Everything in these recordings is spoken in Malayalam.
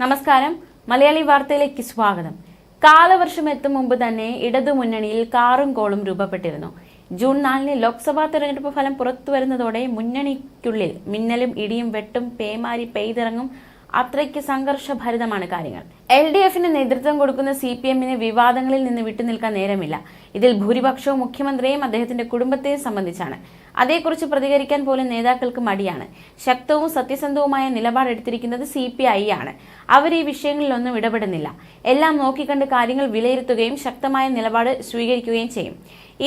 നമസ്കാരം. മലയാളി വാർത്തയിലേക്ക് സ്വാഗതം. കാലവർഷം എത്തും മുമ്പ് തന്നെ ഇടതുമുന്നണിയിൽ കാറും കോളും രൂപപ്പെട്ടിരുന്നു. ജൂൺ 4 ലോക്സഭാ തെരഞ്ഞെടുപ്പ് ഫലം പുറത്തുവരുന്നതോടെ മുന്നണിക്കുള്ളിൽ മിന്നലും ഇടിയും വെട്ടും പേമാരി പെയ്തിറങ്ങും. അത്രയ്ക്ക് സംഘർഷഭരിതമാണ് കാര്യങ്ങൾ. LDFന് നേതൃത്വം കൊടുക്കുന്ന CPMന് വിവാദങ്ങളിൽ നിന്ന് വിട്ടുനിൽക്കാൻ നേരമില്ല. ഇതിൽ ഭൂരിപക്ഷവും മുഖ്യമന്ത്രിയെയും അദ്ദേഹത്തിന്റെ കുടുംബത്തെയും സംബന്ധിച്ചാണ്. അതേക്കുറിച്ച് പ്രതികരിക്കാൻ പോലും നേതാക്കൾക്ക് മടിയാണ്. ശക്തവും സത്യസന്ധവുമായ നിലപാടെടുത്തിരിക്കുന്നത് CPI ആണ്. അവർ ഈ വിഷയങ്ങളിലൊന്നും ഇടപെടുന്നില്ല. എല്ലാം നോക്കിക്കണ്ട് കാര്യങ്ങൾ വിലയിരുത്തുകയും ശക്തമായ നിലപാട് സ്വീകരിക്കുകയും ചെയ്യും.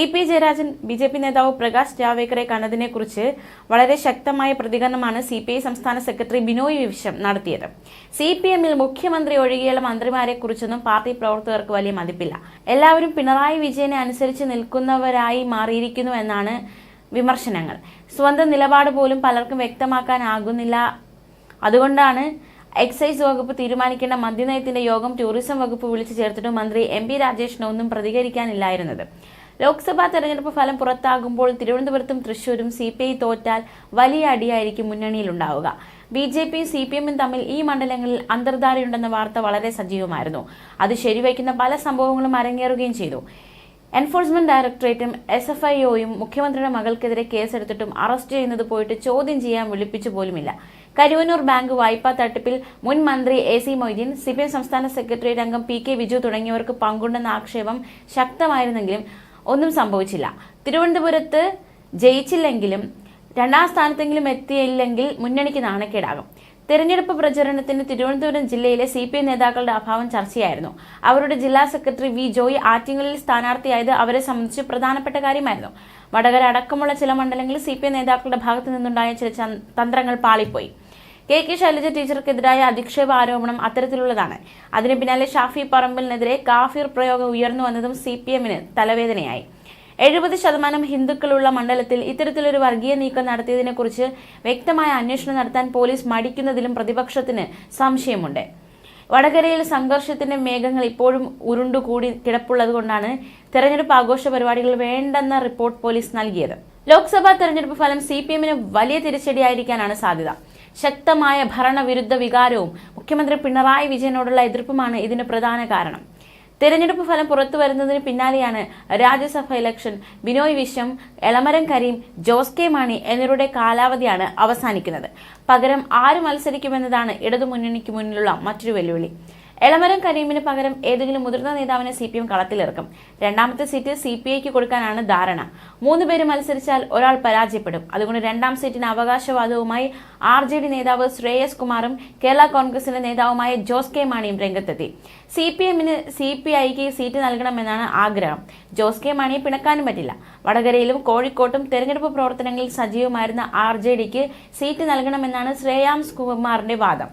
EP ജയരാജൻ BJP നേതാവ് പ്രകാശ് ജാവ്ദേക്കറെ കണ്ടതിനെക്കുറിച്ച് വളരെ ശക്തമായ പ്രതികരണമാണ് CPI സംസ്ഥാന സെക്രട്ടറി ബിനോയ് വിശ്വം നടത്തിയത്. CPMൽ മുഖ്യമന്ത്രി ഒഴികെയുള്ള മന്ത്രിമാരെ കുറിച്ചൊന്നും പാർട്ടി പ്രവർത്തകർക്ക് വലിയ മതിപ്പില്ല. എല്ലാവരും പിണറായി വിജയനെ അനുസരിച്ച് നിൽക്കുന്നവരായി മാറിയിരിക്കുന്നു എന്നാണ് വിമർശനങ്ങൾ. സ്വന്തം നിലപാട് പോലും പലർക്കും വ്യക്തമാക്കാനാകുന്നില്ല. അതുകൊണ്ടാണ് എക്സൈസ് വകുപ്പ് തീരുമാനിക്കേണ്ട മദ്യനയത്തിന്റെ യോഗം ടൂറിസം വകുപ്പ് വിളിച്ചു ചേർത്തിട്ടും മന്ത്രി MP രാജേഷിന് ഒന്നും പ്രതികരിക്കാനില്ലായിരുന്നത്. ലോക്സഭാ തെരഞ്ഞെടുപ്പ് ഫലം പുറത്താകുമ്പോൾ തിരുവനന്തപുരത്തും തൃശൂരും CPI തോറ്റാൽ വലിയ അടിയായിരിക്കും മുന്നണിയിലുണ്ടാവുക. BJPയും CPMും തമ്മിൽ ഈ മണ്ഡലങ്ങളിൽ അന്തർധാരയുണ്ടെന്ന വാർത്ത വളരെ സജീവമായിരുന്നു. അത് ശരിവയ്ക്കുന്ന പല സംഭവങ്ങളും അരങ്ങേറുകയും ചെയ്തു. എൻഫോഴ്സ്മെന്റ് ഡയറക്ടറേറ്റും SFIOയും മുഖ്യമന്ത്രിയുടെ മകൾക്കെതിരെ കേസെടുത്തിട്ടും അറസ്റ്റ് ചെയ്യുന്നത് പോയിട്ട് ചോദ്യം ചെയ്യാൻ വിളിപ്പിച്ചു പോലുമില്ല. കരുവന്നൂർ ബാങ്ക് വായ്പാ തട്ടിപ്പിൽ മുൻ മന്ത്രി AC മൊയ്തീൻ, CPM സംസ്ഥാന സെക്രട്ടേറിയറ്റ് അംഗം PK വിജു തുടങ്ങിയവർക്ക് പങ്കുണ്ടെന്ന ആക്ഷേപം ശക്തമായിരുന്നെങ്കിലും ഒന്നും സംഭവിച്ചില്ല. തിരുവനന്തപുരത്ത് ജയിച്ചില്ലെങ്കിലും 2ാം സ്ഥാനത്തെങ്കിലും എത്തിയില്ലെങ്കിൽ മുന്നണിക്ക് നാണക്കേടാകും. തെരഞ്ഞെടുപ്പ് പ്രചരണത്തിന് തിരുവനന്തപുരം ജില്ലയിലെ CPI നേതാക്കളുടെ അഭാവം ചർച്ചയായിരുന്നു. അവരുടെ ജില്ലാ സെക്രട്ടറി V ജോയ് ആറ്റിങ്ങലിൽ സ്ഥാനാർത്ഥിയായത് അവരെ സംബന്ധിച്ച് പ്രധാനപ്പെട്ട കാര്യമായിരുന്നു. വടകര അടക്കമുള്ള ചില മണ്ഡലങ്ങളിൽ CPI നേതാക്കളുടെ ഭാഗത്തു നിന്നുണ്ടായ ചില തന്ത്രങ്ങൾ പാളിപ്പോയി. KK ശൈലജ ടീച്ചർക്കെതിരായ അധിക്ഷേപ ആരോപണം അത്തരത്തിലുള്ളതാണ്. അതിന് പിന്നാലെ ഷാഫി പറമ്പിലിനെതിരെ കാഫിർ പ്രയോഗം ഉയർന്നു വന്നതും CPMന് തലവേദനയായി. 70% ഹിന്ദുക്കളുള്ള മണ്ഡലത്തിൽ ഇത്തരത്തിലൊരു വർഗീയ നീക്കം നടത്തിയതിനെക്കുറിച്ച് വ്യക്തമായ അന്വേഷണം നടത്താൻ പോലീസ് മടിക്കുന്നതിലും പ്രതിപക്ഷത്തിന് സംശയമുണ്ട്. വടകരയിൽ സംഘർഷത്തിന്റെ മേഘങ്ങൾ ഇപ്പോഴും ഉരുണ്ടുകൂടി കിടപ്പുള്ളതുകൊണ്ടാണ് തെരഞ്ഞെടുപ്പ് ആഘോഷ പരിപാടികൾ വേണ്ടെന്ന റിപ്പോർട്ട് പോലീസ് നൽകിയത്. ലോക്സഭാ തെരഞ്ഞെടുപ്പ് ഫലം CPMന് വലിയ തിരിച്ചടിയായിരിക്കാനാണ് സാധ്യത. ശക്തമായ ഭരണവിരുദ്ധ വികാരവും മുഖ്യമന്ത്രി പിണറായി വിജയനോടുള്ള എതിർപ്പുമാണ് ഇതിന് പ്രധാന കാരണം. തെരഞ്ഞെടുപ്പ് ഫലം പുറത്തു വരുന്നതിന് പിന്നാലെയാണ് രാജ്യസഭ ഇലക്ഷൻ. ബിനോയ് വിശ്വം, എളമരം കരീം, ജോസ് കെ മാണി എന്നിവരുടെ കാലാവധിയാണ് അവസാനിക്കുന്നത്. പകരം ആര് മത്സരിക്കുമെന്നതാണ് ഇടതുമുന്നണിക്ക് മുന്നിലുള്ള മറ്റൊരു വെല്ലുവിളി. എളമരം കരീമിന് പകരം ഏതെങ്കിലും മുതിർന്ന നേതാവിനെ CPM കളത്തിലിറക്കും. 2ാമത്തെ സീറ്റ് CPIക്ക് കൊടുക്കാനാണ് ധാരണ. 3 പേര് മത്സരിച്ചാൽ ഒരാൾ പരാജയപ്പെടും. അതുകൊണ്ട് 2ാം സീറ്റിന് അവകാശവാദവുമായി RJD നേതാവ് ശ്രേയസ് കുമാറും കേരള കോൺഗ്രസിന്റെ നേതാവുമായ ജോസ് കെ മാണിയും രംഗത്തെത്തി. CPMന് CPIക്ക് സീറ്റ് നൽകണമെന്നാണ് ആഗ്രഹം. ജോസ് കെ മാണിയെ പിണക്കാനും പറ്റില്ല. വടകരയിലും കോഴിക്കോട്ടും തെരഞ്ഞെടുപ്പ് പ്രവർത്തനങ്ങളിൽ സജീവമായിരുന്ന RJDക്ക് സീറ്റ് നൽകണമെന്നാണ് ശ്രേയാംസ് കുമാറിന്റെ വാദം.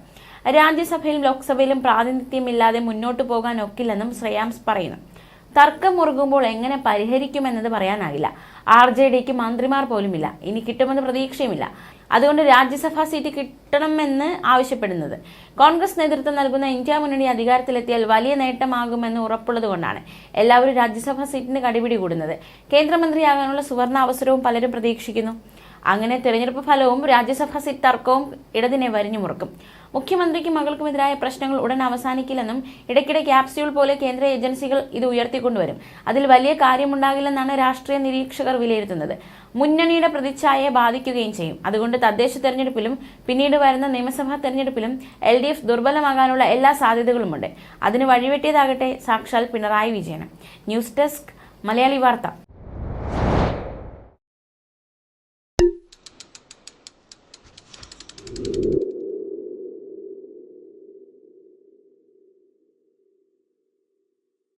രാജ്യസഭയിലും ലോക്സഭയിലും പ്രാതിനിധ്യമില്ലാതെ മുന്നോട്ടു പോകാൻ ഒക്കില്ലെന്നും ശ്രേയാംസ് പറയുന്നു. തർക്കം മുറുകുമ്പോൾ എങ്ങനെ പരിഹരിക്കുമെന്നത് പറയാനാകില്ല. RJDക്ക് മന്ത്രിമാർ പോലുമില്ല. ഇനി കിട്ടുമെന്ന് പ്രതീക്ഷയുമില്ല. അതുകൊണ്ട് രാജ്യസഭാ സീറ്റ് കിട്ടണമെന്ന് ആവശ്യപ്പെടുന്നത്. കോൺഗ്രസ് നേതൃത്വം നൽകുന്ന ഇന്ത്യ മുന്നണി അധികാരത്തിലെത്തിയാൽ വലിയ നേട്ടമാകുമെന്ന് ഉറപ്പുള്ളതുകൊണ്ടാണ് എല്ലാവരും രാജ്യസഭാ സീറ്റിന് കടിപിടി കൂടുന്നത്. കേന്ദ്രമന്ത്രിയാകാനുള്ള സുവർണ അവസരവും പലരും പ്രതീക്ഷിക്കുന്നു. അങ്ങനെ തെരഞ്ഞെടുപ്പ് ഫലവും രാജ്യസഭാ സീറ്റ് തർക്കവും ഇടതിനെ വരിഞ്ഞു മുറുക്കും. മുഖ്യമന്ത്രിക്കും മകൾക്കുമെതിരായ പ്രശ്നങ്ങൾ ഉടൻ അവസാനിക്കില്ലെന്നും ഇടയ്ക്കിടെ ക്യാപ്സ്യൂൾ പോലെ കേന്ദ്ര ഏജൻസികൾ ഇത് ഉയർത്തിക്കൊണ്ടുവരും. അതിൽ വലിയ കാര്യമുണ്ടാകില്ലെന്നാണ് രാഷ്ട്രീയ നിരീക്ഷകർ വിലയിരുത്തുന്നത്. മുന്നണിയുടെ പ്രതിച്ഛായയെ ബാധിക്കുകയും ചെയ്യും. അതുകൊണ്ട് തദ്ദേശ തെരഞ്ഞെടുപ്പിലും പിന്നീട് വരുന്ന നിയമസഭാ തെരഞ്ഞെടുപ്പിലും LDF ദുർബലമാകാനുള്ള എല്ലാ സാധ്യതകളുമുണ്ട്. അതിന് വഴിവെട്ടിയതാകട്ടെ സാക്ഷാൽ പിണറായി വിജയൻ. ന്യൂസ് ഡെസ്ക് മലയാളി വാർത്ത.